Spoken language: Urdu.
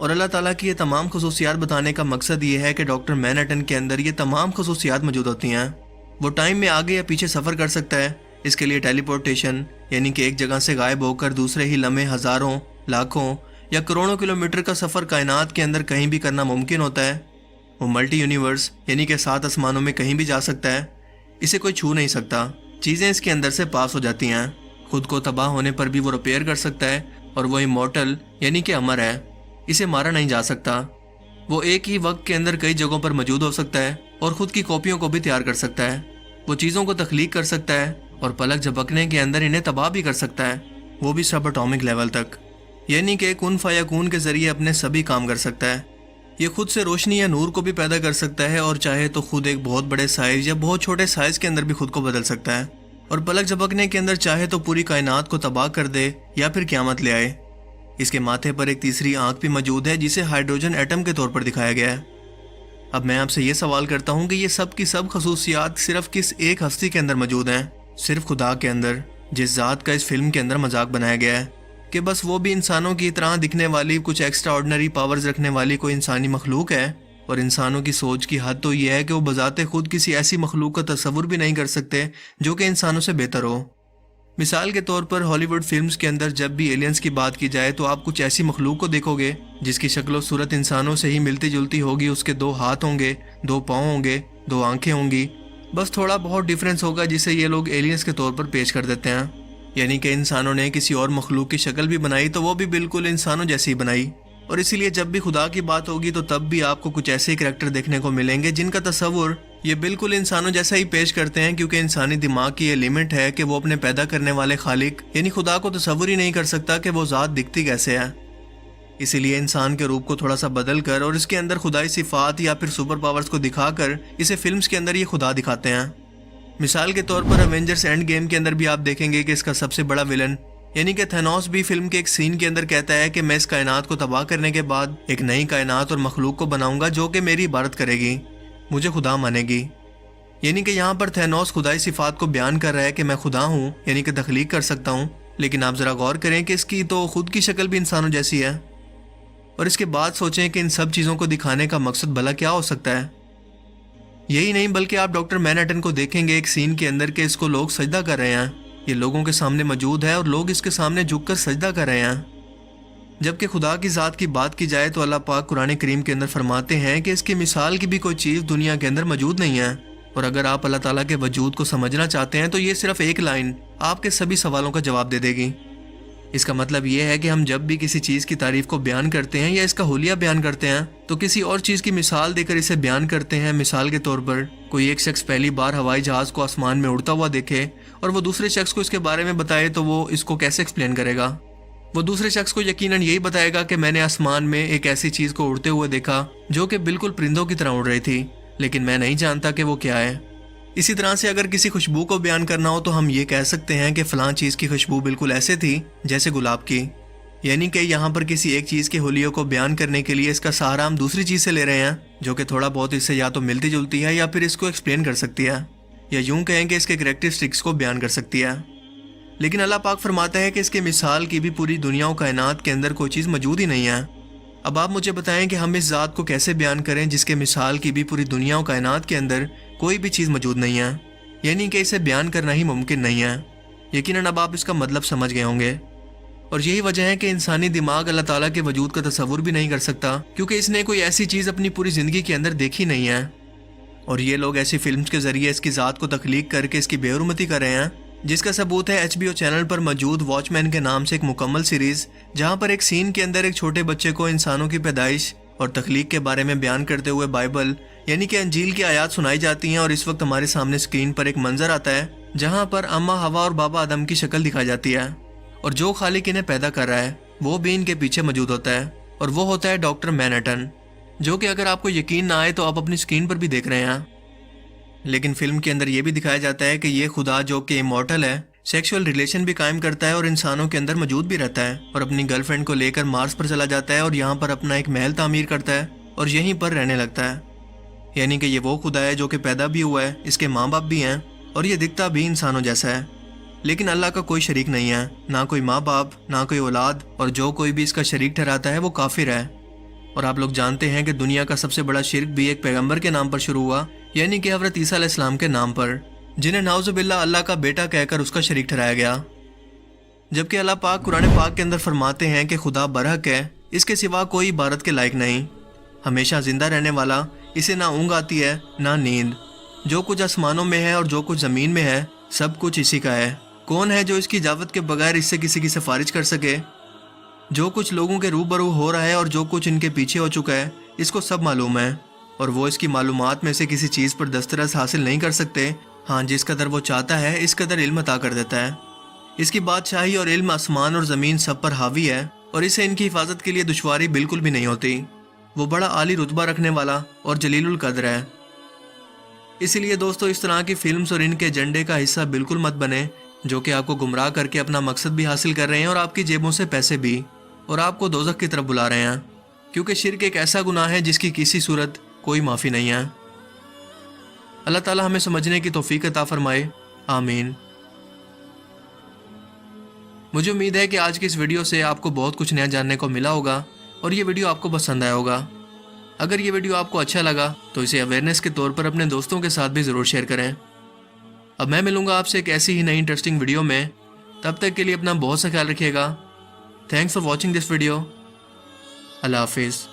اور اللہ تعالیٰ کی یہ تمام خصوصیات بتانے کا مقصد یہ ہے کہ ڈاکٹر مینہٹن کے اندر یہ تمام خصوصیات موجود ہوتی ہیں۔ وہ ٹائم میں آگے یا پیچھے سفر کر سکتا ہے۔ اس کے لیے ٹیلی پورٹیشن یعنی کہ ایک جگہ سے غائب ہو کر دوسرے ہی لمحے ہزاروں، لاکھوں یا کروڑوں کلومیٹر کا سفر کائنات کے اندر کہیں بھی کرنا ممکن ہوتا ہے۔ وہ ملٹی یونیورس یعنی کہ 7 آسمانوں میں کہیں بھی جا سکتا ہے۔ اسے کوئی چھو نہیں سکتا، چیزیں اس کے اندر سے پاس ہو جاتی ہیں۔ خود کو تباہ ہونے پر بھی وہ ریپیئر کر سکتا ہے، اور وہ امورٹل یعنی کہ امر ہے، اسے مارا نہیں جا سکتا۔ وہ ایک ہی وقت کے اندر کئی جگہوں پر موجود ہو سکتا ہے اور خود کی کاپیوں کو بھی تیار کر سکتا ہے۔ وہ چیزوں کو تخلیق کر سکتا ہے اور پلک جھپکنے کے اندر انہیں تباہ بھی کر سکتا ہے، وہ بھی سب اٹامک لیول تک، یعنی کہ کن فیکون کے ذریعے اپنے سبھی کام کر سکتا ہے۔ یہ خود سے روشنی یا نور کو بھی پیدا کر سکتا ہے، اور چاہے تو خود ایک بہت بڑے سائز یا بہت چھوٹے سائز کے اندر بھی خود کو بدل سکتا ہے، اور پلک جھپکنے کے اندر چاہے تو پوری کائنات کو تباہ کر دے یا پھر قیامت لے آئے۔ اس کے ماتھے پر ایک تیسری آنکھ بھی موجود ہے جسے ہائیڈروجن ایٹم کے طور پر دکھایا گیا ہے۔ اب میں آپ سے یہ سوال کرتا ہوں کہ یہ سب کی سب خصوصیات صرف کس ایک ہستی کے اندر موجود ہیں؟ صرف خدا کے اندر، جس ذات کا اس فلم کے اندر مذاق بنایا گیا ہے کہ بس وہ بھی انسانوں کی طرح دکھنے والی کچھ ایکسٹرا آرڈنری پاورز رکھنے والی کوئی انسانی مخلوق ہے، اور انسانوں کی سوچ کی حد تو یہ ہے کہ وہ بذات خود کسی ایسی مخلوق کا تصور بھی نہیں کر سکتے جو کہ انسانوں سے بہتر ہو۔ مثال کے طور پر ہالی ووڈ فلمز کے اندر جب بھی ایلینز کی بات کی جائے تو آپ کچھ ایسی مخلوق کو دیکھو گے جس کی شکل و صورت انسانوں سے ہی ملتی جلتی ہوگی۔ اس کے 2 ہاتھ ہوں گے، 2 پاؤں ہوں گے، 2 آنکھیں ہوں گی، بس تھوڑا بہت ڈیفرنس ہوگا جسے یہ لوگ ایلینز کے طور پر پیش کر دیتے ہیں۔ یعنی کہ انسانوں نے کسی اور مخلوق کی شکل بھی بنائی تو وہ بھی بالکل انسانوں جیسی بنائی، اور اسی لیے جب بھی خدا کی بات ہوگی تو تب بھی آپ کو کچھ ایسے کریکٹر دیکھنے کو ملیں گے جن کا تصور یہ بالکل انسانوں جیسا ہی پیش کرتے ہیں، کیونکہ انسانی دماغ کی یہ لمٹ ہے کہ وہ اپنے پیدا کرنے والے خالق یعنی خدا کو تصور ہی نہیں کر سکتا کہ وہ ذات دکھتی کیسے ہے۔ اسی لیے انسان کے روپ کو تھوڑا سا بدل کر اور اس کے اندر خدائی صفات یا پھر سپر پاورز کو دکھا کر اسے فلمز کے اندر یہ خدا دکھاتے ہیں۔ مثال کے طور پر ایونجرز اینڈ گیم کے اندر بھی آپ دیکھیں گے کہ اس کا سب سے بڑا ولن یعنی کہ تھینوس بھی فلم کے ایک سین کے اندر کہتا ہے کہ میں اس کائنات کو تباہ کرنے کے بعد ایک نئی کائنات اور مخلوق کو بناؤں گا جو کہ میری عبادت کرے گی، مجھے خدا مانے گی۔ یعنی کہ یہاں پر تھینوس خدائی صفات کو بیان کر رہا ہے کہ میں خدا ہوں، یعنی کہ تخلیق کر سکتا ہوں، لیکن آپ ذرا غور کریں کہ اس کی تو خود کی شکل بھی انسانوں جیسی ہے، اور اس کے بعد سوچیں کہ ان سب چیزوں کو دکھانے کا مقصد بھلا کیا ہو سکتا ہے۔ یہی نہیں بلکہ آپ ڈاکٹر مینہٹن کو دیکھیں گے ایک سین کے اندر کہ اس کو لوگ سجدہ کر رہے ہیں، یہ لوگوں کے سامنے موجود ہے اور لوگ اس کے سامنے جھک کر سجدہ کر رہے ہیں۔ جبکہ خدا کی ذات کی بات کی جائے تو اللہ پاک قرآن کریم کے اندر فرماتے ہیں کہ اس کی مثال کی بھی کوئی چیز دنیا کے اندر موجود نہیں ہے، اور اگر آپ اللہ تعالیٰ کے وجود کو سمجھنا چاہتے ہیں تو یہ صرف ایک لائن آپ کے سبھی سوالوں کا جواب دے دے گی۔ اس کا مطلب یہ ہے کہ ہم جب بھی کسی چیز کی تعریف کو بیان کرتے ہیں یا اس کا حلیہ بیان کرتے ہیں تو کسی اور چیز کی مثال دے کر اسے بیان کرتے ہیں۔ مثال کے طور پر کوئی ایک شخص پہلی بار ہوائی جہاز کو آسمان میں اڑتا ہوا دیکھے اور وہ دوسرے شخص کو اس کے بارے میں بتائے تو وہ اس کو کیسے ایکسپلین کرے گا؟ وہ دوسرے شخص کو یقیناً یہی بتائے گا کہ میں نے آسمان میں ایک ایسی چیز کو اڑتے ہوئے دیکھا جو کہ بالکل پرندوں کی طرح اڑ رہی تھی، لیکن میں نہیں جانتا کہ وہ کیا ہے۔ اسی طرح سے اگر کسی خوشبو کو بیان کرنا ہو تو ہم یہ کہہ سکتے ہیں کہ فلاں چیز کی خوشبو بالکل ایسے تھی جیسے گلاب کی، یعنی کہ یہاں پر کسی ایک چیز کے حلیوں کو بیان کرنے کے لیے اس کا سہارا ہم دوسری چیز سے لے رہے ہیں جو کہ تھوڑا بہت اس سے یا تو ملتی جلتی ہے یا پھر اس کو ایکسپلین کر سکتی ہے، یا یوں کہیں کہ اس کے کریکٹرسٹکس کو بیان کر سکتی ہے۔ لیکن اللہ پاک فرماتا ہے کہ اس کے مثال کی بھی پوری دنیا و کائنات کے اندر کوئی چیز موجود ہی نہیں ہے۔ اب آپ مجھے بتائیں کہ ہم اس ذات کو کیسے بیان کریں جس کے مثال کی بھی پوری دنیا و کائنات کے اندر کوئی بھی چیز موجود نہیں ہے، یعنی کہ اسے بیان کرنا ہی ممکن نہیں ہے۔ یقیناً اب آپ اس کا مطلب سمجھ گئے ہوں گے، اور یہی وجہ ہے کہ انسانی دماغ اللہ تعالیٰ کے وجود کا تصور بھی نہیں کر سکتا، کیونکہ اس نے کوئی ایسی چیز اپنی پوری زندگی کے اندر دیکھی نہیں ہے، اور یہ لوگ ایسی فلمز کے ذریعے اس کی ذات کو تخلیق کر کے اس کی بے حرمتی کر رہے ہیں، جس کا ثبوت ہے HBO چینل پر موجود واچ مین کے نام سے ایک مکمل سیریز، جہاں پر ایک سین کے اندر ایک چھوٹے بچے کو انسانوں کی پیدائش اور تخلیق کے بارے میں بیان کرتے ہوئے بائبل یعنی کہ انجیل کی آیات سنائی جاتی ہیں، اور اس وقت ہمارے سامنے اسکرین پر ایک منظر آتا ہے جہاں پر اماں ہوا اور بابا آدم کی شکل دکھائی جاتی ہے، اور جو خالق انہیں پیدا کر رہا ہے وہ بھی ان کے پیچھے موجود ہوتا ہے، اور وہ ہوتا ہے ڈاکٹر مینہٹن، جو کہ اگر آپ کو یقین نہ آئے تو آپ اپنی اسکرین پر بھی دیکھ رہے ہیں۔ لیکن فلم کے اندر یہ بھی دکھایا جاتا ہے کہ یہ خدا جو کہ امورٹل ہے، سیکشول ریلیشن بھی قائم کرتا ہے اور انسانوں کے اندر موجود بھی رہتا ہے، اور اپنی گرل فرینڈ کو لے کر مارس پر چلا جاتا ہے اور یہاں پر اپنا ایک محل تعمیر کرتا ہے اور یہیں پر رہنے لگتا ہے۔ یعنی کہ یہ وہ خدا ہے جو کہ پیدا بھی ہوا ہے، اس کے ماں باپ بھی ہیں، اور یہ دکھتا بھی انسانوں جیسا ہے، لیکن اللہ کا کوئی شریک نہیں ہے، نہ کوئی ماں باپ، نہ کوئی اولاد، اور جو کوئی بھی اس کا شریک ٹھہراتا ہے وہ کافر ہے۔ اور آپ لوگ جانتے ہیں کہ دنیا کا سب سے بڑا شرک بھی ایک پیغمبر کے نام پر شروع ہوا، یعنی کہ حضرت عیسیٰ علیہ السلام کے نام پر، جنہیں نعوذ باللہ اللہ کا بیٹا کہہ کر اس کا شریک ٹھہرایا گیا۔ جبکہ اللہ پاک قرآن پاک کے اندر فرماتے ہیں کہ خدا برحق ہے، اس کے سوا کوئی عبادت کے لائق نہیں، ہمیشہ زندہ رہنے والا، اسے نہ اونگ آتی ہے نہ نیند، جو کچھ آسمانوں میں ہے اور جو کچھ زمین میں ہے سب کچھ اسی کا ہے۔ کون ہے جو اس کی اجازت کے بغیر اس سے کسی کی سفارش کر سکے؟ جو کچھ لوگوں کے روبرو ہو رہا ہے اور جو کچھ ان کے پیچھے ہو چکا ہے اس کو سب معلوم ہے، اور وہ اس کی معلومات میں سے کسی چیز پر دسترس حاصل نہیں کر سکتے۔ ہاں، جس قدر وہ چاہتا ہے اس قدر علم عطا کر دیتا ہے۔ اس کی بادشاہی اور علم آسمان اور زمین سب پر حاوی ہے، اور اسے ان کی حفاظت کے لیے دشواری بالکل بھی نہیں ہوتی۔ وہ بڑا عالی رتبہ رکھنے والا اور جلیل القدر ہے۔ اسی لیے دوستو، اس طرح کی فلمز اور ان کے ایجنڈے کا حصہ بالکل مت بنے جو کہ آپ کو گمراہ کر کے اپنا مقصد بھی حاصل کر رہے ہیں اور آپ کی جیبوں سے پیسے بھی، اور آپ کو دوزخ کی طرف بلا رہے ہیں، کیونکہ شرک ایک ایسا گناہ ہے جس کی کسی صورت کوئی معافی نہیں ہے۔ اللہ تعالی ہمیں سمجھنے کی توفیق عطا فرمائے، آمین۔ مجھے امید ہے کہ آج کی اس ویڈیو سے آپ کو بہت کچھ نیا جاننے کو ملا ہوگا اور یہ ویڈیو آپ کو پسند آیا ہوگا۔ اگر یہ ویڈیو آپ کو اچھا لگا تو اسے اویئرنیس کے طور پر اپنے دوستوں کے ساتھ بھی ضرور شیئر کریں۔ اب میں ملوں گا آپ سے ایک ایسی ہی نئی انٹرسٹنگ ویڈیو میں، تب تک کے لیے اپنا بہت سا خیال رکھیے گا۔ Thanks for watching this video. اللہ حافظ۔